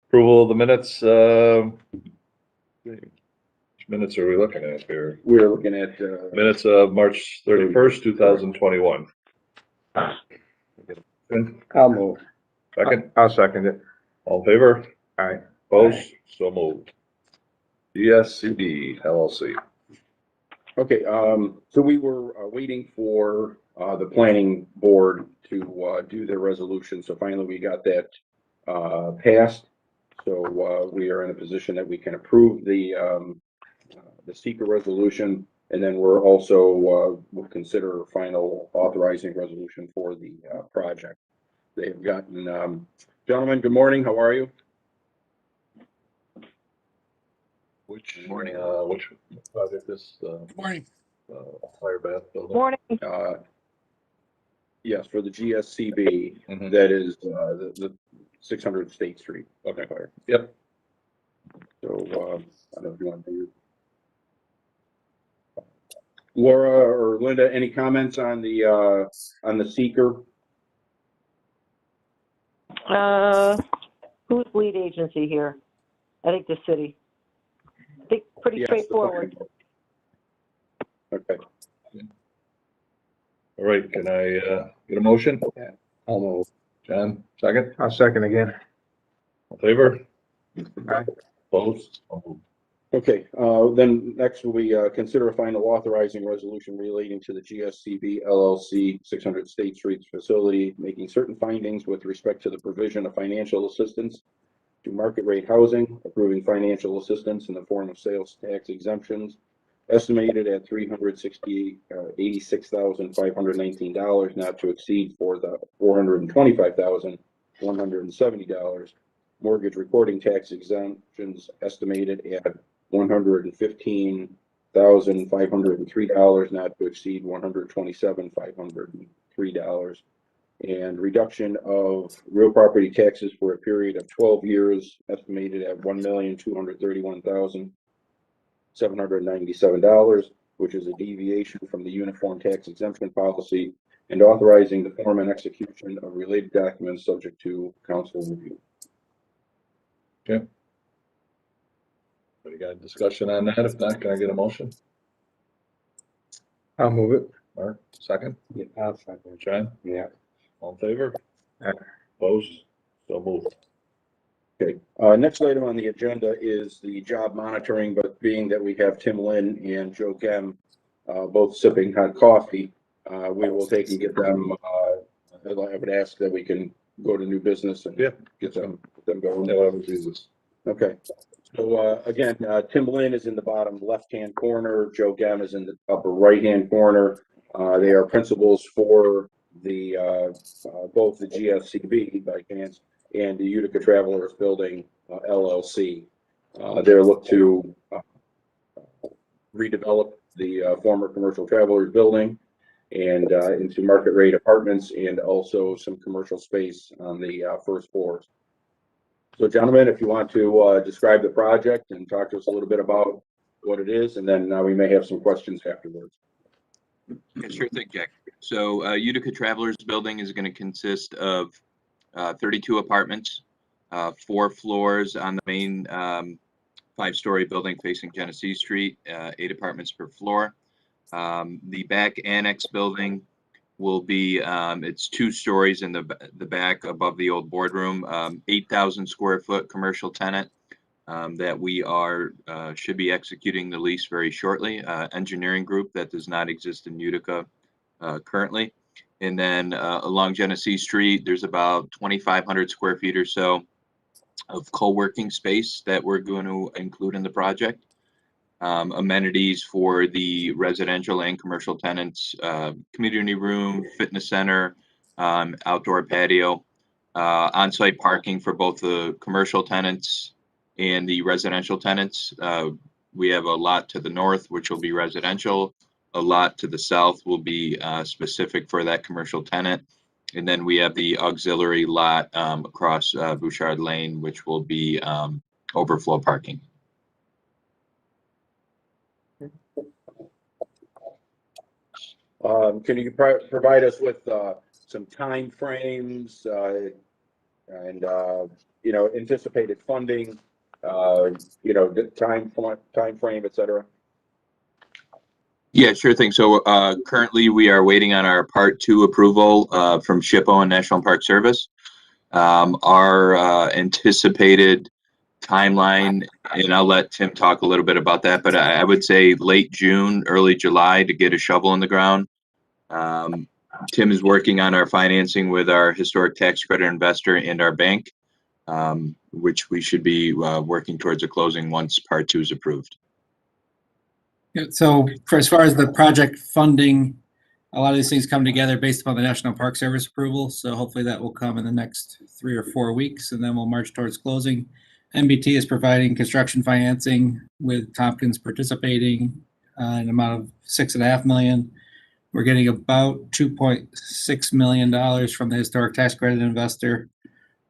Approval of the minutes, which minutes are we looking at here? We're looking at Minutes of March 31st, 2021. I'll move. Second, I'll second it. all in favor? Aye. Opposed? So moved. DSCD LLC. Okay, so we were waiting for the planning board to do their resolution. So finally we got that passed. So we are in a position that we can approve the seeker resolution, and then we're also will consider final authorizing resolution for the project. They've gotten, gentlemen, good morning. How are you? Which project is, Morning. fire bath building? Morning. Yes, for the GSCB, Mhm. that is the 600 State Street. Okay. Fire. Yep. So, I don't know if you want to do. Laura or Linda, any comments on the seeker? Who's lead agency here? I think the city. I think pretty Yes, straightforward. Okay. All right, can I get a motion? I'll move. John, second, I'll second again. all in favor? Aye. Opposed? So moved. Okay, then next we consider a final authorizing resolution relating to the GSCB LLC 600 State Street facility, making certain findings with respect to the provision of financial assistance to market rate housing, approving financial assistance in the form of sales tax exemptions, estimated at $386,519, not to exceed for the $425,170. Mortgage recording tax exemptions estimated at $115,503, not to exceed $127,503, and reduction of real property taxes for a period of 12 years, estimated at $1,231,797, which is a deviation from the uniform tax exemption policy, and authorizing the form and execution of related documents subject to council review. Okay. We got a discussion on that? If not, can I get a motion? I'll move it. Mark, second, Yeah, I'll second. John, Yeah. all in favor? Aye. Opposed? So moved. Okay, next item on the agenda is the job monitoring, but being that we have Tim Lynn and Joe Gem both sipping hot coffee, we will take and get them, I would ask that we can go to new business and Yeah. get them going. Yeah, whatever Jesus. Okay, so again, Tim Lynn is in the bottom left-hand corner, Joe Gem is in the upper right-hand corner. They are principals for the both the GSCB by chance and the Utica Travelers Building LLC. They're looked to redevelop the former Commercial Travelers Building and into market rate apartments and also some commercial space on the first floors. So gentlemen, if you want to describe the project and talk to us a little bit about what it is, and then we may have some questions afterwards. Yeah, sure thing, Jack. So Utica Travelers Building is going to consist of 32 apartments, 4 floors on the main 5-story building facing Genesee Street, 8 apartments per floor. The back annex building will be, it's 2 stories in the back above the old boardroom, 8,000 square foot commercial tenant that we are should be executing the lease very shortly. Engineering group that does not exist in Utica currently. And then along Genesee Street, there's about 2,500 square feet or so of co-working space that we're going to include in the project. Amenities for the residential and commercial tenants, community room, fitness center, outdoor patio, on-site parking for both the commercial tenants and the residential tenants. We have a lot to the north, which will be residential. A lot to the south will be specific for that commercial tenant. And then we have the auxiliary lot across Bouchard Lane, which will be overflow parking. Can you provide us with some time frames and, anticipated funding, the time frame, et cetera. Yeah, sure thing. So currently we are waiting on our Part 2 approval from SHPO and National Park Service. Our anticipated timeline, and I'll let Tim talk a little bit about that, but I would say late June, early July to get a shovel in the ground. Tim is working on our financing with our historic tax credit investor and our bank, which we should be working towards a closing once Part 2 is approved. Yeah, so for as far as the project funding, a lot of these things come together based upon the National Park Service approval. So hopefully that will come in the next 3 or 4 weeks, and then we'll march towards closing. MBT is providing construction financing with Tompkins participating an amount of $6.5 million. We're getting about $2.6 million from the historic tax credit investor,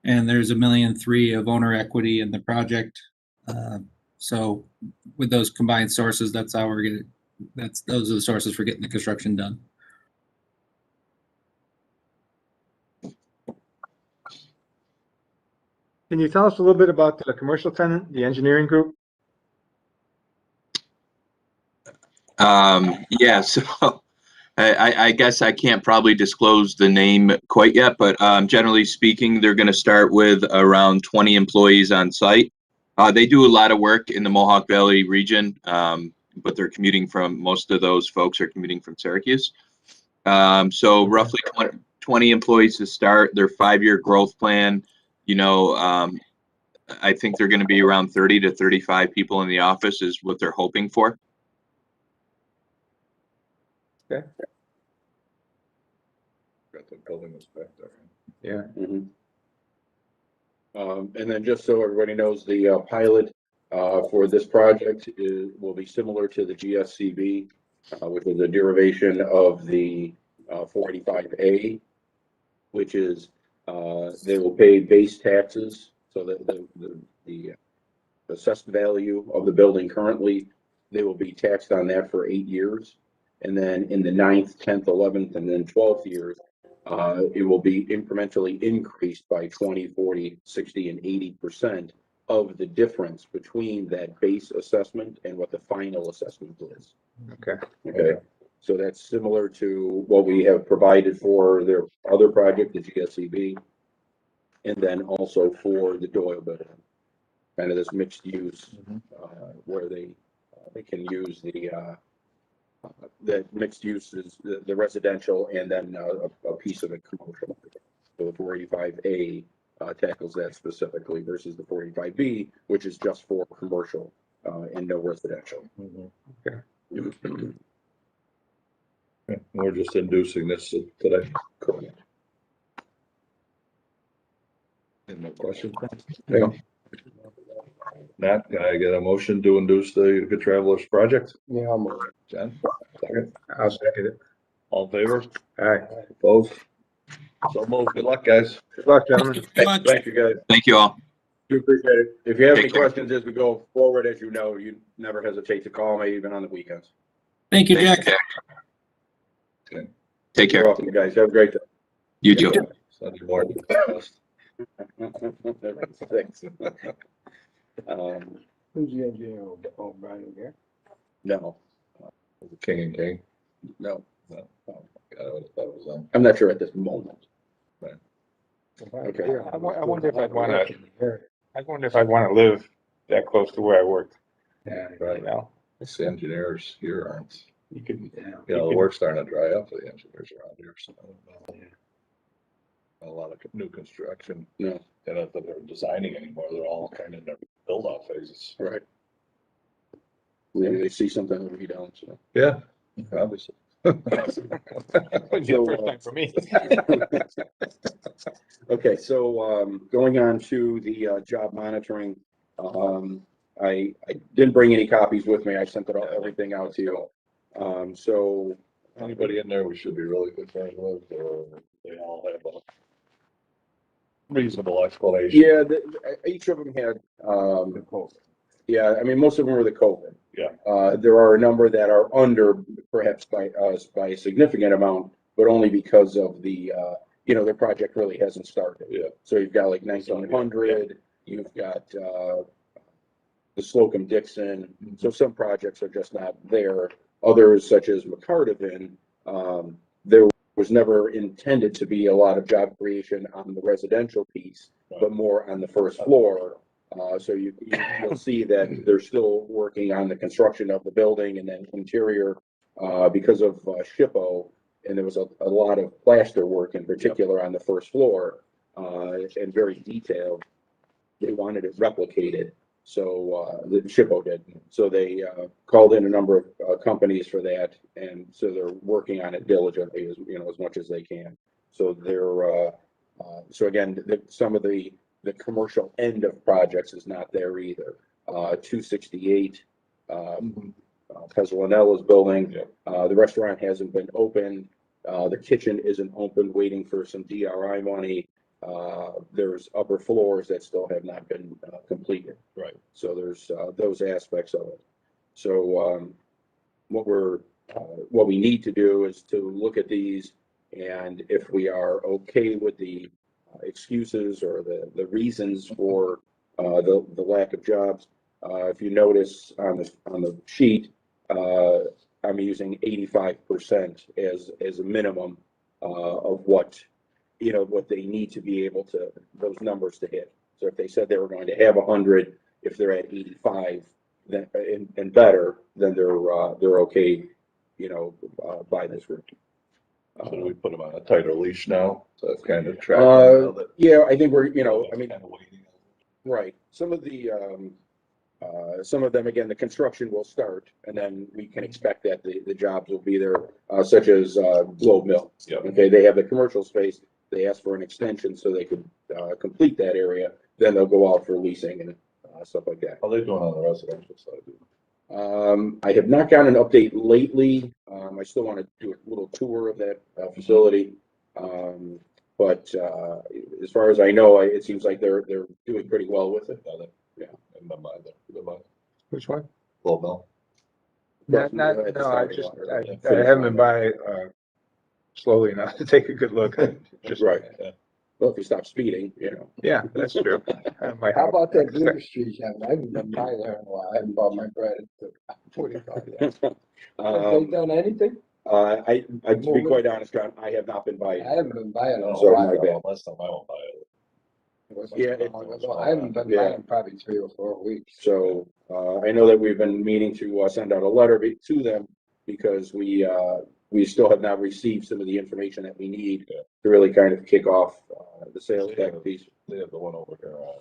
and there's $1.3 million of owner equity in the project. So with those combined sources, that's how we're getting. Those are the sources for getting the construction done. Can you tell us a little bit about the commercial tenant, the engineering group? Yeah, so I guess I can't probably disclose the name quite yet, but generally speaking, they're going to start with around 20 employees on site. They do a lot of work in the Mohawk Valley region, but they're commuting from, most of those folks are commuting from Syracuse. So roughly 20 employees to start their 5-year growth plan. I think they're going to be around 30 to 35 people in the office is what they're hoping for. Okay. Got the building inspector. Yeah. Mhm. And then just so everybody knows, the pilot for this project will be similar to the GSCB, which is a derivation of the 485A, which is they will pay base taxes, so that the assessed value of the building currently, they will be taxed on that for 8 years. And then in the 9th, 10th, 11th, and then 12th years, it will be incrementally increased by 20, 40, 60, and 80% of the difference between that base assessment and what the final assessment is. Okay. Okay. So that's similar to what we have provided for their other project, the GSCB, and then also for the Doyle building. Kind of this mixed use, where they can use the mixed use is the residential and then a piece of it commercial. So the 485A tackles that specifically versus the 485B, which is just for commercial and no residential. Okay. We're just inducing this today. Correct. Any more questions? Yeah. Nat, can I get a motion to induce the Utica Travelers project? Yeah, I'll move it. Jen, second. I'll second it. All in favor? All right. Opposed? So moved. Good luck, guys. Good luck, gentlemen. Thank you, guys. Thank you all. Do appreciate it. If you have any Take care. questions as we go forward, as you know, you never hesitate to call me, even on the weekends. Thank you, Jack. Take You're care. welcome, guys. Have a great day. You too. Sunday morning. Thanks. Who's the engineer? Oh, Brian here. No, King and King. no, No. Oh, God, I would have thought it was them. I'm not sure at this moment. Okay. I wonder if I'd want to. I wonder if I'd want to live that close to where I worked. Yeah. You know, It's the engineers here aren't, you could. the work's starting to dry up for the engineers around here, so I don't know. A lot of new construction, No, they're not that they're designing anymore, they're all kind of in their build-out phases. right. Maybe they see something that we don't, so. Yeah, obviously. Wouldn't be the first time for me. Okay, so, going on to the, job monitoring, I didn't bring any copies with me. I sent everything out to you. So, Anybody in there we should be really good friends with, or they all have a reasonable explanation? yeah, each of them had, yeah, I mean, most of them were the COVID. Yeah. There are a number that are under perhaps by us by a significant amount, but only because of the you know, their project really hasn't started. Yeah. So you've got like 1900, you've got, the Slocum Dixon. So some projects are just not there. Others, such as McCardivan, there was never intended to be a lot of job creation on the residential piece, but more on the first floor. So you'll see that they're still working on the construction of the building and then interior, because of SHPO. And there was a lot of plaster work in particular on the first floor, and very detailed. They wanted it replicated. So, the SHPO did. So they, called in a number of, companies for that. And so they're working on it diligently as, you know, as much as they can. So they're, so again, some of the commercial end of projects is not there either. 268, Pezzolanella's building, the restaurant hasn't been opened. The kitchen isn't open, waiting for some DRI money. There's upper floors that still have not been completed. Right. So there's those aspects of it. So what we need to do is to look at these, and if we are okay with the excuses or the reasons for the lack of jobs, if you notice on the sheet, I'm using 85% as a minimum of what, you know, what they need to be able to, those numbers to hit. So if they said they were going to have 100, if they're at 85 then, and better, then they're okay, you know, by this route. So do we put them on a tighter leash now? So it's kind of tracking now that. Yeah, I think we're, you know, I mean, Kind of waiting. right. Some of them, again, the construction will start, and then we can expect that the jobs will be there, such as Globe Mill. Yep. Okay, they have the commercial space. They ask for an extension so they could complete that area. Then they'll go out for leasing and stuff like that. How are they doing on the residential side? I have not gotten an update lately. I still want to do a little tour of that facility. But as far as I know, it seems like they're doing pretty well with it. Yeah. In my mind, in my mind. Which one? Globe Mill. No, I haven't been by, slowly enough to take a good look. Just, Right. Yeah. Well, if you stop speeding, you know. yeah, that's true. How about that Beaver Street, Kevin? I haven't been by there in a while. I haven't bought my bread at the 45 yet. Have they done anything? To be quite honest, John, I have not been by it. I haven't been by it in a So while. my bad. Last time I went by it. Yeah, I haven't been by it in probably 3 or 4 weeks. So, I know that we've been meaning to send out a letter to them because we still have not received some of the information that we need to really kind of kick off the sales tax piece. They have the one over here on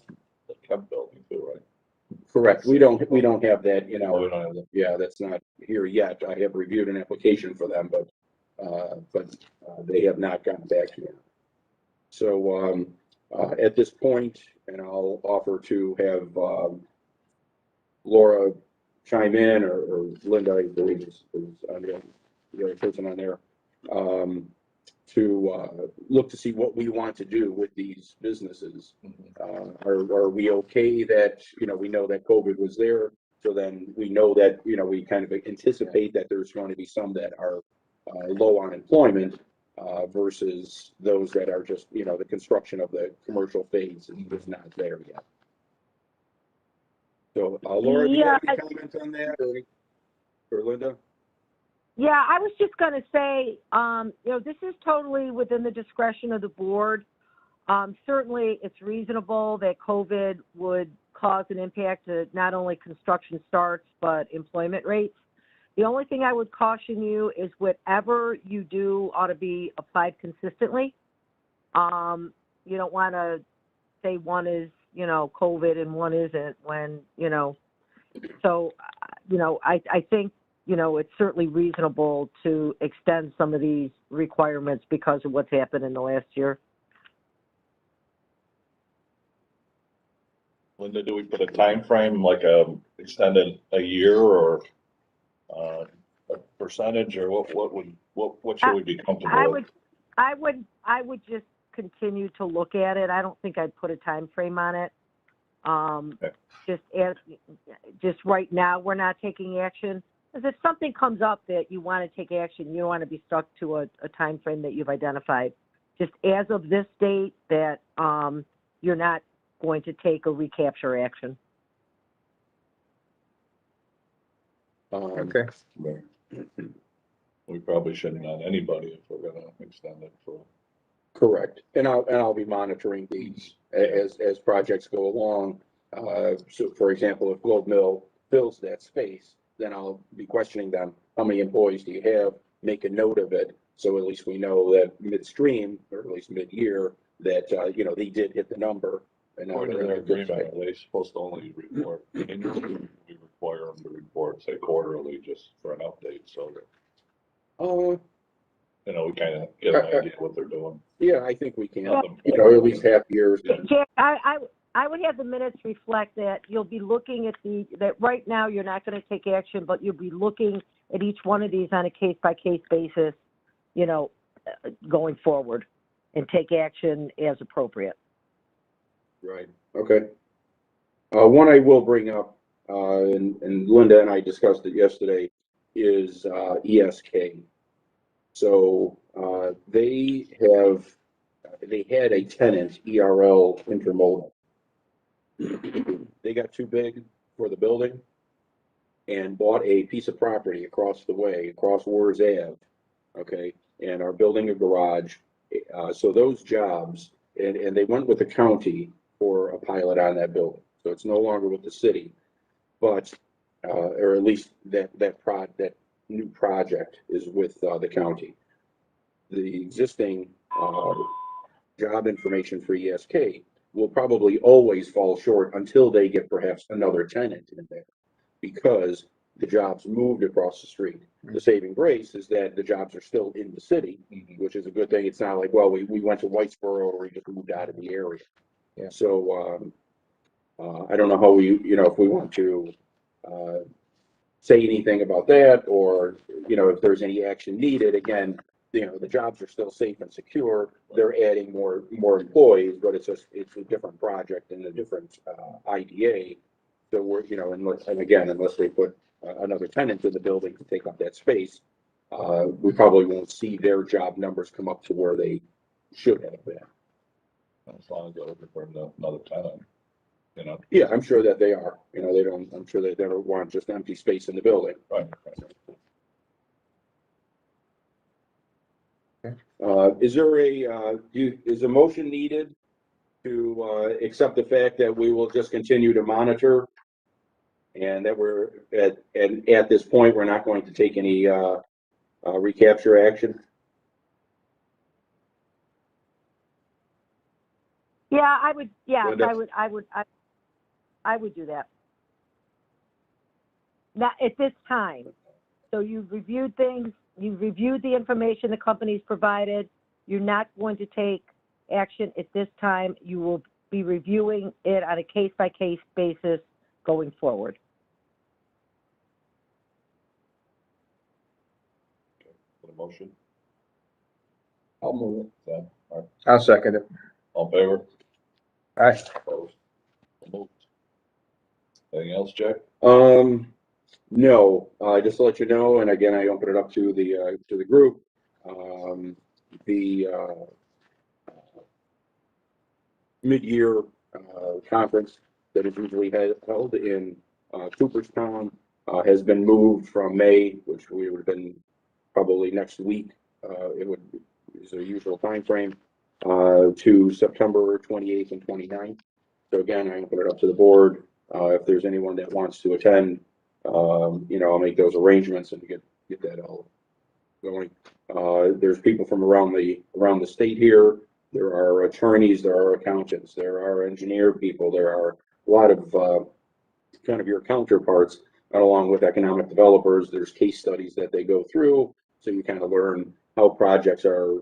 the Kemp building too, right? Correct. We don't have that, you No, know, we don't have that. yeah, that's not here yet. I have reviewed an application for them, but they have not gotten back to me. So, at this point, and I'll offer to have, Laura chime in or Linda, I believe is on the other person on there, to look to see what we want to do with these businesses. Are we okay that, you know, we know that COVID was there, so then we know that, you know, we kind of anticipate that there's going to be some that are low on employment versus those that are just, you know, the construction of the commercial phase is not there yet. So, Laura, do you have any comments on that or Linda? Yeah, I was just going to say, you know, this is totally within the discretion of the board. Certainly, it's reasonable that COVID would cause an impact to not only construction starts, but employment rates. The only thing I would caution you is whatever you do ought to be applied consistently. You don't want to say one is, you know, COVID and one isn't when, you know, so, you know, I think, you know, it's certainly reasonable to extend some of these requirements because of what's happened in the last year. Linda, do we put a time frame like extended a year or a percentage, or what should we be comfortable with? I would just continue to look at it. I don't think I'd put a time frame on it. Okay. Just right now, we're not taking action. Because if something comes up that you want to take action, you don't want to be stuck to a time frame that you've identified. just as of this date, that you're not going to take a recapture action. Okay. Right. We probably shouldn't on anybody if we're gonna extend it for. Correct. And I'll be monitoring these as projects go along. So for example, if Globe Mill fills that space, then I'll be questioning them. How many employees do you have? Make a note of it. So at least we know that midstream, or at least mid-year, that, you know, they did hit the number. And now According to they're their in a good agreement, side. are they supposed to only report, annually? We require them to report, say quarterly, just for an update, so that, Oh, you know, we kind of get an idea what they're doing. yeah, I think we can, Yeah. you know, at least half years. Jack, I would have the minutes reflect that you'll be looking at that right now you're not going to take action, but you'll be looking at each one of these on a case-by-case basis, you know, going forward, and take action as appropriate. Right, okay. One I will bring up, and Linda and I discussed it yesterday, is ESK. So they had a tenant, ERL Intermodal. They got too big for the building and bought a piece of property across the way, across Wars Ave, okay, and are building a garage. So those jobs, and they went with the county for a pilot on that building. So it's no longer with the city, but, or at least that new project is with the county. The existing job information for ESK will probably always fall short until they get perhaps another tenant in there, because the jobs moved across the street. The saving grace is that the jobs are still in the city, which is a good thing. It's not like, well, we went to Whitesboro or we just moved out of the area. Yeah. So I don't know how we, you know, if we want to say anything about that, or, you know, if there's any action needed. Again, you know, the jobs are still safe and secure. They're adding more employees, but it's a different project and a different IDA. So we're, you know, unless they put another tenant in the building to take up that space, we probably won't see their job numbers come up to where they should have been. As long as they're looking for another tenant, you know. Yeah, I'm sure that they are. You know, I'm sure they don't want just empty space in the building. Right. Is there is a motion needed to accept the fact that we will just continue to monitor, and that we're at this point, we're not going to take any recapture action? Yeah, I would. Yeah, Linda? I would do that. Not at this time. So you've reviewed things. You've reviewed the information the company's provided. You're not going to take action at this time. You will be reviewing it on a case-by-case basis going forward. For the motion, I'll move it. Sam, all right, I'll second it. all in favor? Aye. Opposed? So moved. Anything else, Jack? No, just to let you know, and again, I open it up to the group. The mid-year conference that is usually held in Cooperstown has been moved from May, which we would have been probably next week. Is the usual timeframe, to September 28th and 29th. So again, I open it up to the board. If there's anyone that wants to attend, you know, I'll make those arrangements and get that all going. There's people from around the state here. There are attorneys, there are accountants, there are engineer people, there are a lot of kind of your counterparts, along with economic developers. There's case studies that they go through, so you kind of learn how projects are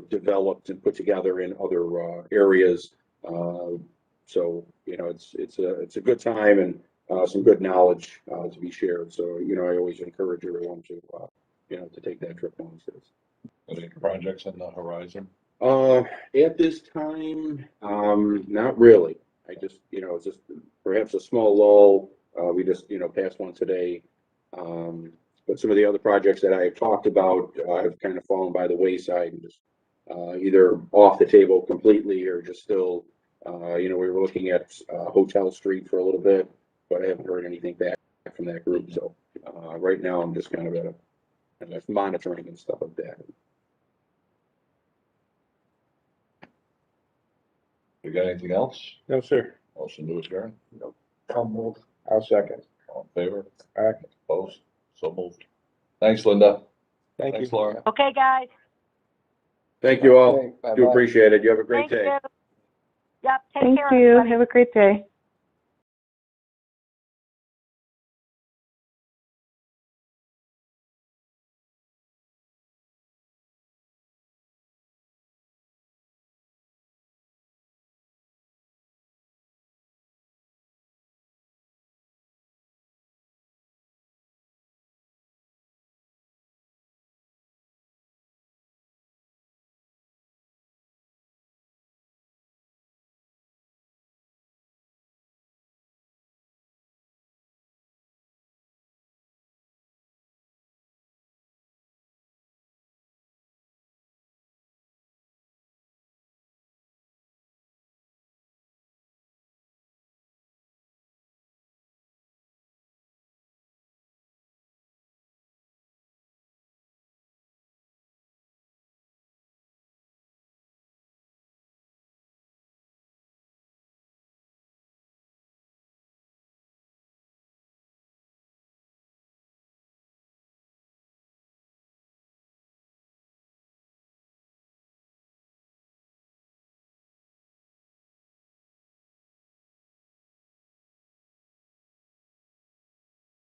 developed and put together in other areas. So you know, it's a good time and some good knowledge to be shared. So you know, I always encourage everyone to you know, to take that trip on this. Any projects on the horizon? At this time, not really. I just, you know, it's just perhaps a small lull. We just, you know, passed one today. But some of the other projects that I have talked about have kind of fallen by the wayside and just either off the table completely or just still, we were looking at Hotel Street for a little bit, but I haven't heard anything back from that group. So right now I'm just kind of at monitoring and stuff like that. You got anything else? No, sir. Motion to adjourn? I'll move. I'll second. All in favor? Aye. Opposed? So moved. Thanks, Linda. Thank Thanks, you. Laura. Okay, guys. Thank you all. Okay, Do bye-bye. appreciate it. You have a great Thank day. you. Yep, take Thank care. you. everybody. Have a great day.